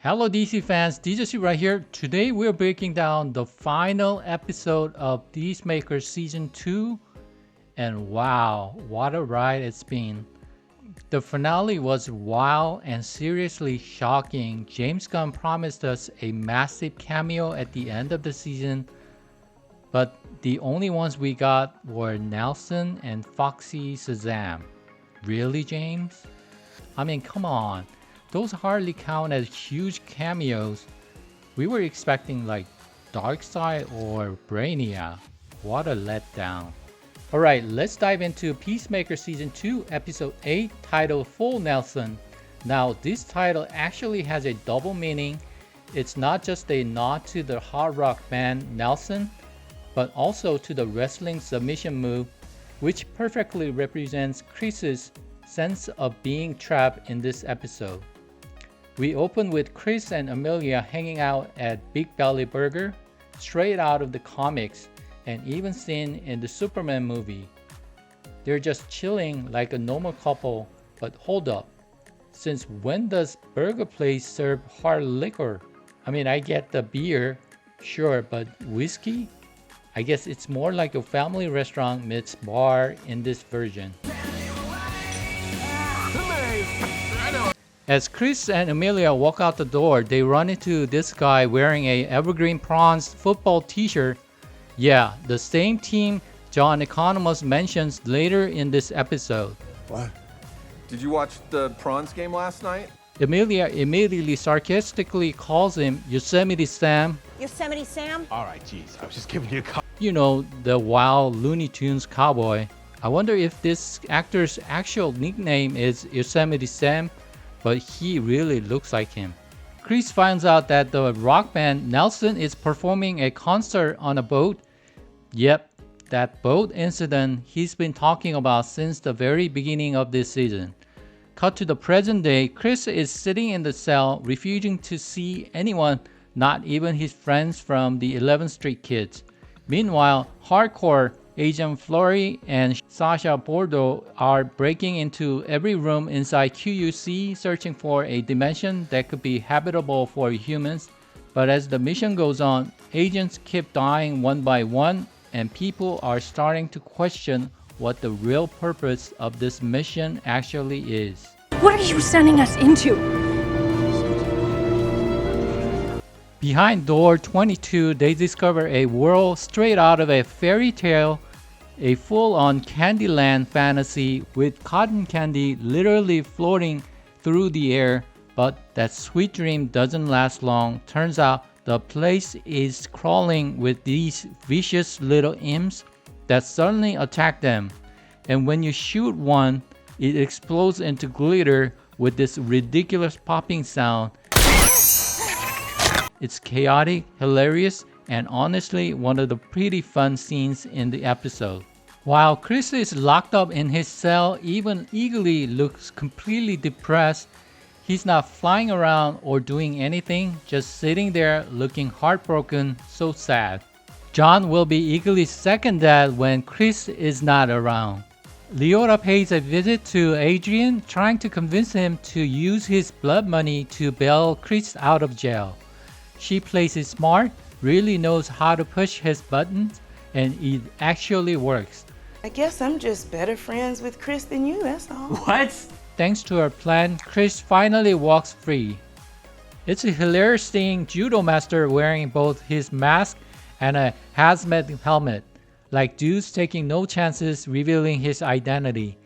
Hello DC fans, DJ right here. Today we're breaking down the final episode of Peacemaker Season 2 and wow, what a ride it's been. The finale was wild and seriously shocking. James Gunn promised us a massive cameo at the end of the season, but the only ones we got were Nelson and Foxy Shazam. Really, James? I mean, come on. Those hardly count as huge cameos. We were expecting like Darkseid or Brainiac. What a letdown. Alright, let's dive into Peacemaker Season 2, Episode 8, titled Full Nelson. Now, this title actually has a double meaning. It's not just a nod to the hard rock band Nelson, but also to the wrestling submission move, which perfectly represents Chris's sense of being trapped in this episode. We open with Chris and Amelia hanging out at Big Belly Burger, straight out of the comics and even seen in the Superman movie. They're just chilling like a normal couple, but hold up. Since when does burger place serve hard liquor? I mean, I get the beer, sure, but whiskey? I guess it's more like a family restaurant meets bar in this version. As Chris and Amelia walk out the door, they run into this guy wearing a Evergreen Prawns football t-shirt. Yeah, the same team John Economos mentions later in this episode. What? Did you watch the Prawns game last night? Amelia immediately sarcastically calls him Yosemite Sam. Yosemite Sam? All right, geez, I was just giving you a call. You know, the wild Looney Tunes cowboy. I wonder if this actor's actual nickname is Yosemite Sam, but he really looks like him. Chris finds out that the rock band Nelson is performing a concert on a boat. Yep, that boat incident he's been talking about since the very beginning of this season. Cut to the present day, Chris is sitting in the cell refusing to see anyone, not even his friends from the 11th Street Kids. Meanwhile, hardcore Agent Flory and Sasha Bordeaux are breaking into every room inside QUC searching for a dimension that could be habitable for humans. But as the mission goes on, agents keep dying one by one and people are starting to question what the real purpose of this mission actually is. What are you sending us into? Behind door 22, they discover a world straight out of a fairy tale, a full-on Candyland fantasy with cotton candy literally floating through the air, but that sweet dream doesn't last long. Turns out the place is crawling with these vicious little imps that suddenly attack them, and when you shoot one, it explodes into glitter with this ridiculous popping sound. It's chaotic, hilarious, and honestly one of the pretty fun scenes in the episode. While Chris is locked up in his cell, even Eagly looks completely depressed. He's not flying around or doing anything, just sitting there looking heartbroken, so sad. John will be Eagly's second dad when Chris is not around. Leota pays a visit to Adrian, trying to convince him to use his blood money to bail Chris out of jail. She plays it smart, really knows how to push his buttons, and it actually works. I guess I'm just better friends with Chris than you, that's all. What? Thanks to her plan, Chris finally walks free. It's a hilarious seeing Judo Master wearing both his mask and a hazmat helmet, like dudes taking no chances revealing his identity.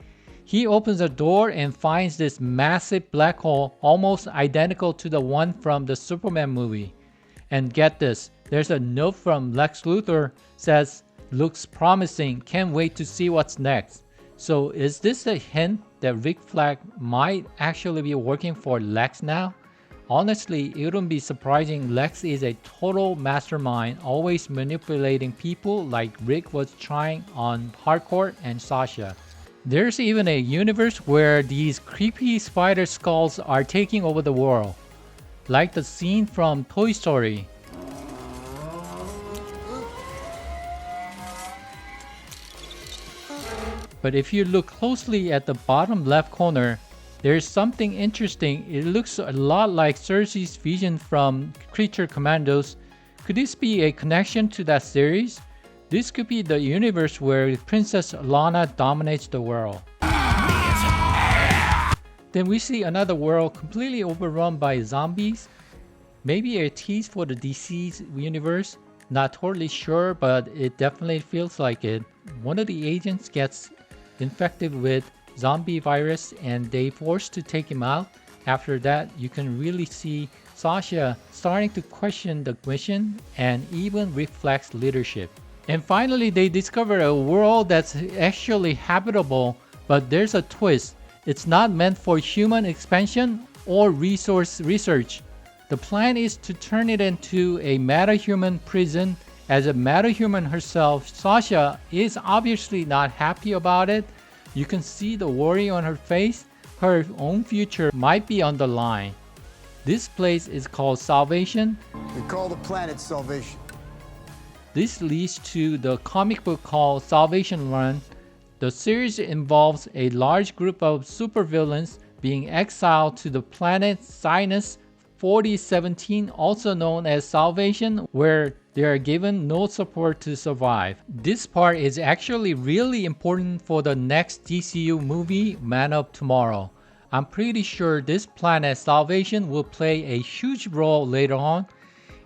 He opens a door and finds this massive black hole almost identical to the one from the Superman movie. And get this, there's a note from Lex Luthor says, "Looks promising, can't wait to see what's next." So is this a hint that Rick Flag might actually be working for Lex now? Honestly, it wouldn't be surprising. Lex is a total mastermind, always manipulating people like Rick was trying on Hardcore and Sasha. There's even a universe where these creepy spider skulls are taking over the world, like the scene from Toy Story. But if you look closely at the bottom left corner, There's something interesting. It looks a lot like Cersei's vision from Creature Commandos. Could this be a connection to that series? This could be the universe where Princess Lana dominates the world. Then we see another world completely overrun by zombies. Maybe a tease for the DC's universe. Not totally sure, but it definitely feels like it. One of the agents gets infected with zombie virus and they forced to take him out. After that, you can really see Sasha starting to question the mission and even reflects leadership. And finally, they discover a world that's actually habitable, but there's a twist. It's not meant for human expansion or resource research. The plan is to turn it into a metahuman prison. As a metahuman herself, Sasha is obviously not happy about it. You can see the worry on her face. Her own future might be on the line. This place is called Salvation. We call the planet Salvation. This leads to the comic book called Salvation Run. The series involves a large group of supervillains being exiled to the planet Sinus 4017, also known as Salvation, where they are given no support to survive. This part is actually really important for the next DCU movie, Man of Tomorrow. I'm pretty sure this planet Salvation will play a huge role later on.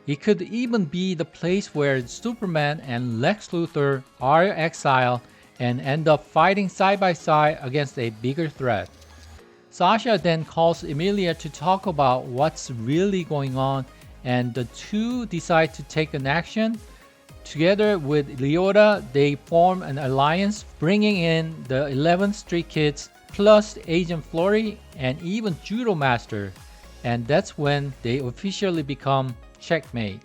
It could even be the place where Superman and Lex Luthor are exiled and end up fighting side by side against a bigger threat. Sasha then calls Emilia to talk about what's really going on, and the two decide to take an action. Together with Leota, they form an alliance, bringing in the 11th Street Kids, plus Agent Florey, and even Judo Master. And that's when they officially become checkmate.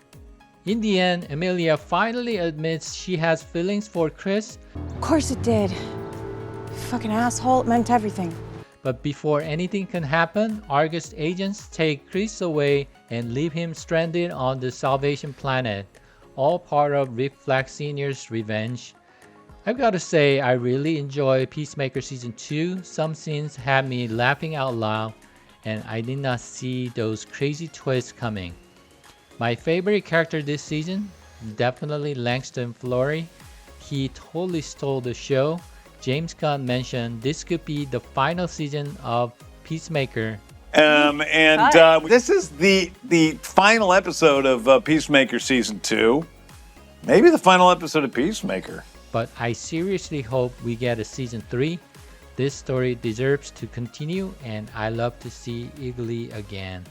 In the end, Emilia finally admits she has feelings for Chris. Of course it did. Fucking asshole, it meant everything. But before anything can happen, Argus agents take Chris away and leave him stranded on the Salvation Planet, all part of Rick Flag Sr.'s revenge. I've got to say, I really enjoy Peacemaker Season 2. Some scenes had me laughing out loud, and I did not see those crazy twists coming. My favorite character this season, definitely Langston Florey. He totally stole the show. James Gunn mentioned this could be the final season of Peacemaker. This is the final episode of Peacemaker Season 2. Maybe the final episode of Peacemaker. But I seriously hope we get a Season 3. This story deserves to continue, and I love to see Eagly again.